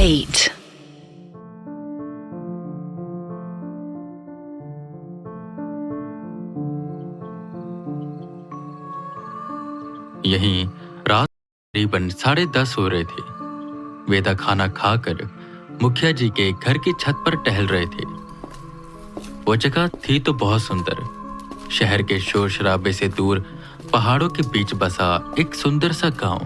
8. यहीं रात करीबन 10:30 हो रहे थे। वेदा खाना खाकर मुखिया जी के घर की छत पर टहल रहे थे। वो जगह थी तो बहुत सुंदर। शहर के शोर शराबे से दूर पहाड़ों के बीच बसा एक सुंदर सा गांव।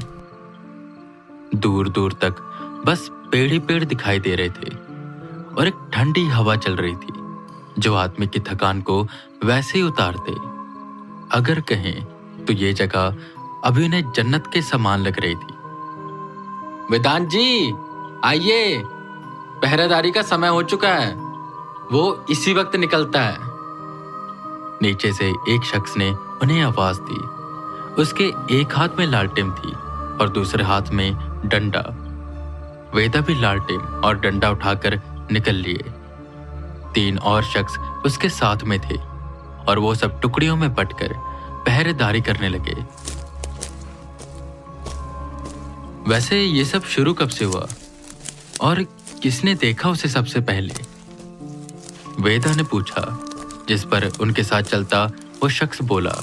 दूर दूर तक बस पेड़ ही पेड़ दिखाई दे रहे थे और एक ठंडी हवा चल रही थी जो आदमी की थकान को वैसे ही उतारते। अगर कहें तो ये जगह अभी उन्हें जन्नत के समान लग रही थी। वेदांत जी आइए, पहरेदारी का समय हो चुका है, वो इसी वक्त निकलता है। नीचे से एक शख्स ने उन्हें आवाज दी। उसके एक हाथ में लालटेन थी और दूसरे हाथ में डंडा। वेदा भी लालटेन और डंडा उठाकर निकल लिए। 3 और शख्स उसके साथ में थे और वो सब टुकड़ियों में बंटकर पहरेदारी करने लगे। वैसे ये सब शुरू कब से हुआ और किसने देखा उसे सबसे पहले? वेदा ने पूछा, जिस पर उनके साथ चलता वो शख्स बोला,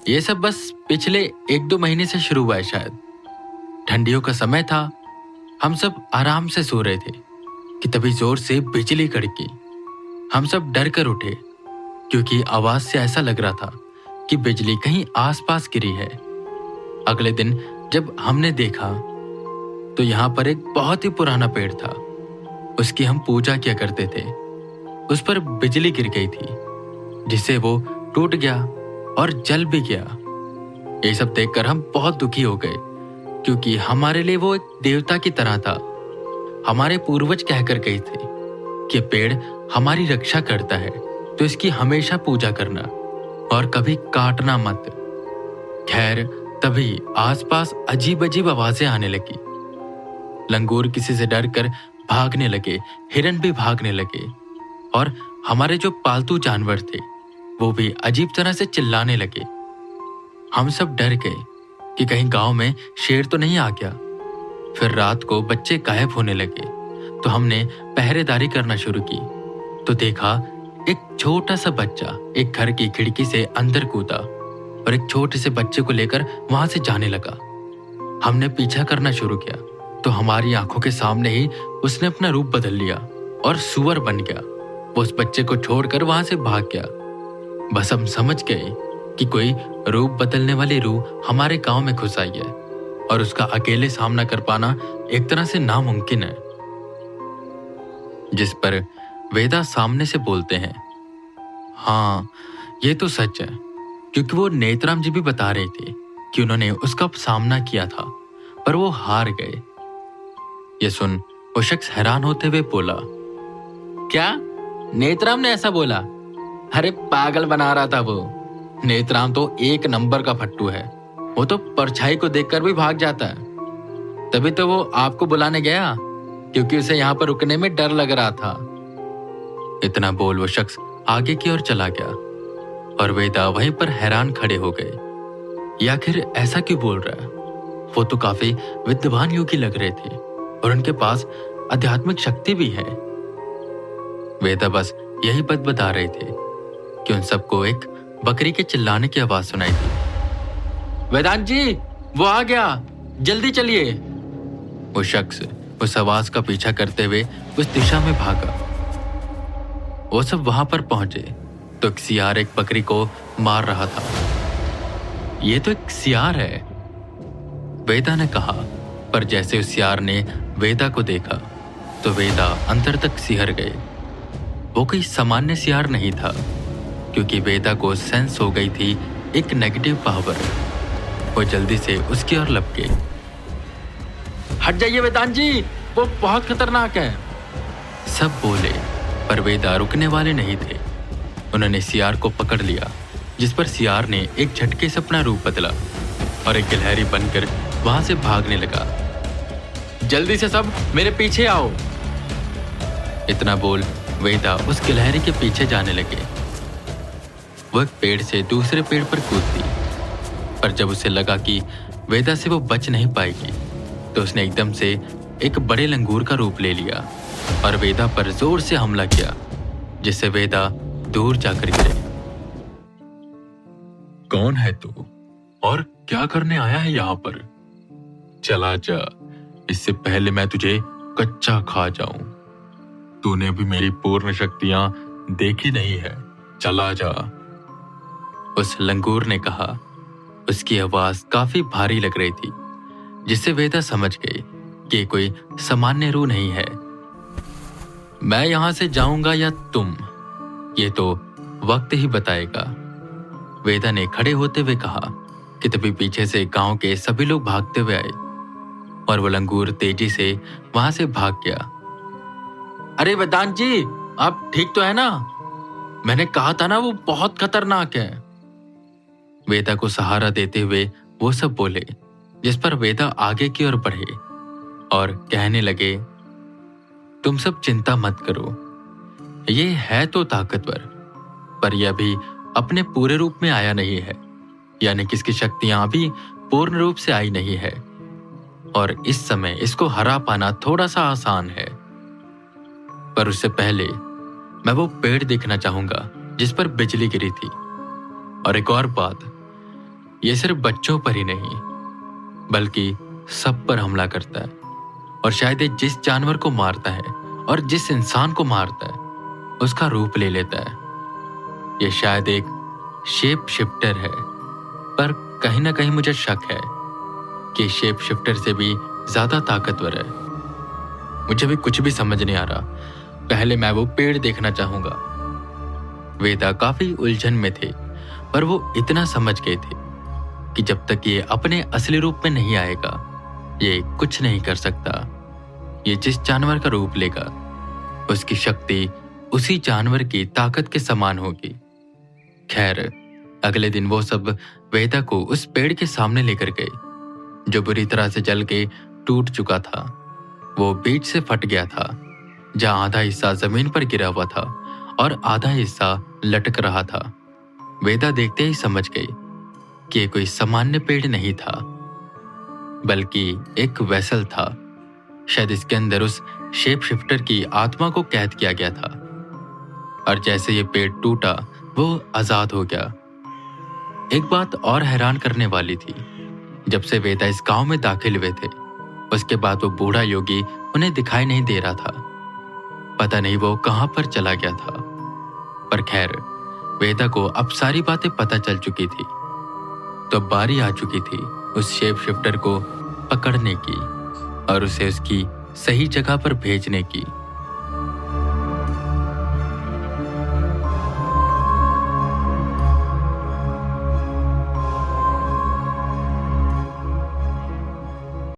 ये सब बस पिछले 1-2 महीने से शुरू हुआ है शायद। ठंडियों का समय था, हम सब आराम से सो रहे थे कि तभी जोर से बिजली कड़की। हम सब डर कर उठे क्योंकि आवाज से ऐसा लग रहा था कि बिजली कहीं आसपास गिरी है। अगले दिन जब हमने देखा तो यहाँ पर एक बहुत ही पुराना पेड़ था। उसकी हम पूजा किया करते थे। उस पर बिजली गिर गई थी जिससे वो टूट गया और जल भी गया। ये सब देखकर हम बहुत दुखी हो गए क्योंकि हमारे लिए वो एक देवता की तरह था। हमारे पूर्वज कहकर गए थे कि पेड़ हमारी रक्षा करता है तो इसकी हमेशा पूजा करना और कभी काटना मत। खैर, तभी आसपास अजीब अजीब आवाजें आने लगी। लंगूर किसी से डरकर भागने लगे, हिरन भी भागने लगे और हमारे जो पालतू जानवर थे वो भी अजीब तरह से चिल्लाने लगे। हम सब डर गए कि कहीं गांव में शेर तो नहीं आ गया। फिर रात को बच्चे गायब होने लगे तो हमने पहरेदारी करना शुरू की तो देखा एक छोटा सा बच्चा एक घर की खिड़की से अंदर कूदा और एक छोटे से बच्चे को लेकर वहां से जाने लगा। हमने पीछा करना शुरू किया तो हमारी आंखों के सामने ही उसने अपना रूप बदल लिया और सुअर बन गया। वो उस बच्चे को छोड़कर वहां से भाग गया। बस हम समझ गए कि कोई रूप बदलने वाली रूह हमारे गांव में घुस आई है और उसका अकेले सामना कर पाना एक तरह से नामुमकिन है। जिस पर वेदा सामने से बोलते हैं, हाँ ये तो सच है, क्योंकि वो नेत्राम जी भी बता रहे थे कि उन्होंने उसका सामना किया था पर वो हार गए। ये सुन वो शख्स हैरान होते हुए बोला, क्या नेत्राम ने ऐसा बोला? अरे पागल बना रहा था वो। नेत्राम तो 1 नंबर का फट्टू है। वो तो परछाई को देखकर भी भाग जाता है। तभी तो वो आपको बुलाने गया क्योंकि उसे यहाँ पर रुकने में डर लग रहा था। इतना बोल वो शख्स आगे की ओर चला गया और वेदा वहीं पर हैरान खड़े हो गए। या आखिर ऐसा क्यों बोल रहा है? वो तो काफी विद्वान योगी लग रहे थे और उनके पास आध्यात्मिक शक्ति भी है। वेदा बस यही बात बता रहे थे कि उन सबको एक बकरी के चिल्लाने की आवाज सुनाई दी। वेदांत जी, वो आ गया, जल्दी चलिए। वो शख्स उस आवाज का पीछा करते हुए उस दिशा में भागा। वो सब वहां पर पहुंचे तो एक सियार एक बकरी को मार रहा था। ये तो एक सियार है, वेदा ने कहा। पर जैसे उस सियार ने वेदा को देखा तो वेदा अंदर तक सिहर गए। वो कोई सामान्य सियार नहीं था क्योंकि वेदा को सेंस हो गई थी एक नेगेटिव पावर। वो जल्दी से उसकी ओर लपके। हट जाइए वेदांत जी, वो बहुत खतरनाक है, सब बोले। पर वेदा रुकने वाले नहीं थे। उन्होंने सियार को पकड़ लिया, जिस पर सियार ने एक झटके से अपना रूप बदला और एक गिलहरी बनकर वहां से भागने लगा। जल्दी से सब मेरे पीछे आओ। इतना बोल वेदा उस गिलहरी के पीछे जाने लगे। वो एक पेड़ से दूसरे पेड़ पर कूदती, पर जब उसे लगा कि वेदा से वो बच नहीं पाएगी तो उसने एकदम से एक बड़े लंगूर का रूप ले लिया और वेदा पर जोर से हमला किया, जिससे वेदा दूर जाकर गिरे। कौन है तू और क्या करने आया है यहाँ पर? चला जा, इससे पहले मैं तुझे कच्चा खा जाऊं। तूने अभी मेरी पूर्ण शक्तियां देखी नहीं है, चला जा। उस लंगूर ने कहा। उसकी आवाज काफी भारी लग रही थी, जिससे वेदा समझ गई कि कोई सामान्य रूह नहीं है। मैं यहां से जाऊंगा या तुम, ये तो वक्त ही बताएगा, वेदा ने खड़े होते हुए कहा कि तभी पीछे से गांव के सभी लोग भागते हुए आए और वो लंगूर तेजी से वहां से भाग गया। अरे वेदांत जी, आप ठीक तो है ना? मैंने कहा था ना वो बहुत खतरनाक है। वेदा को सहारा देते हुए वो सब बोले, जिस पर वेदा आगे की ओर बढ़े और कहने लगे, तुम सब चिंता मत करो, ये है तो ताकतवर, पर यह अभी अपने पूरे रूप में आया नहीं है, यानी कि इसकी शक्तियां अभी पूर्ण रूप से आई नहीं है और इस समय इसको हरा पाना थोड़ा सा आसान है। पर उससे पहले मैं वो पेड़ देखना चाहूंगा जिस पर बिजली गिरी थी। और एक और बात, ये सिर्फ बच्चों पर ही नहीं बल्कि सब पर हमला करता है और शायद ये जिस जानवर को मारता है और जिस इंसान को मारता है उसका रूप ले लेता है। ये शायद एक शेप शिफ्टर है, पर कहीं ना कहीं मुझे शक है कि शेप शिफ्टर से भी ज्यादा ताकतवर है। मुझे भी कुछ भी समझ नहीं आ रहा, पहले मैं वो पेड़ देखना चाहूंगा। वेदा काफी उलझन में थे, पर वो इतना समझ गए थे कि जब तक ये अपने असली रूप में नहीं आएगा ये कुछ नहीं कर सकता। ये जिस जानवर का रूप लेगा उसकी शक्ति उसी जानवर की ताकत के समान होगी। खैर, अगले दिन वो सब वेदा को उस पेड़ के सामने लेकर गए जो बुरी तरह से जल के टूट चुका था। वो बीच से फट गया था, जहां आधा हिस्सा जमीन पर गिरा हुआ था और आधा हिस्सा लटक रहा था। वेदा देखते ही समझ गई कि ये कोई सामान्य पेड़ नहीं था, बल्कि एक वेसल था। शायद इसके अंदर उस शेप शिफ्टर की आत्मा को कैद किया गया था और जैसे ये पेड़ टूटा वो आजाद हो गया। एक बात और हैरान करने वाली थी, जब से वेदा इस गांव में दाखिल हुए थे उसके बाद वो बूढ़ा योगी उन्हें दिखाई नहीं दे रहा था। पता नहीं वो कहां पर चला गया था। पर खैर, वेदा को अब सारी बातें पता चल चुकी थी, तो बारी आ चुकी थी उस शेप शिफ्टर को पकड़ने की और उसे उसकी सही जगह पर भेजने की।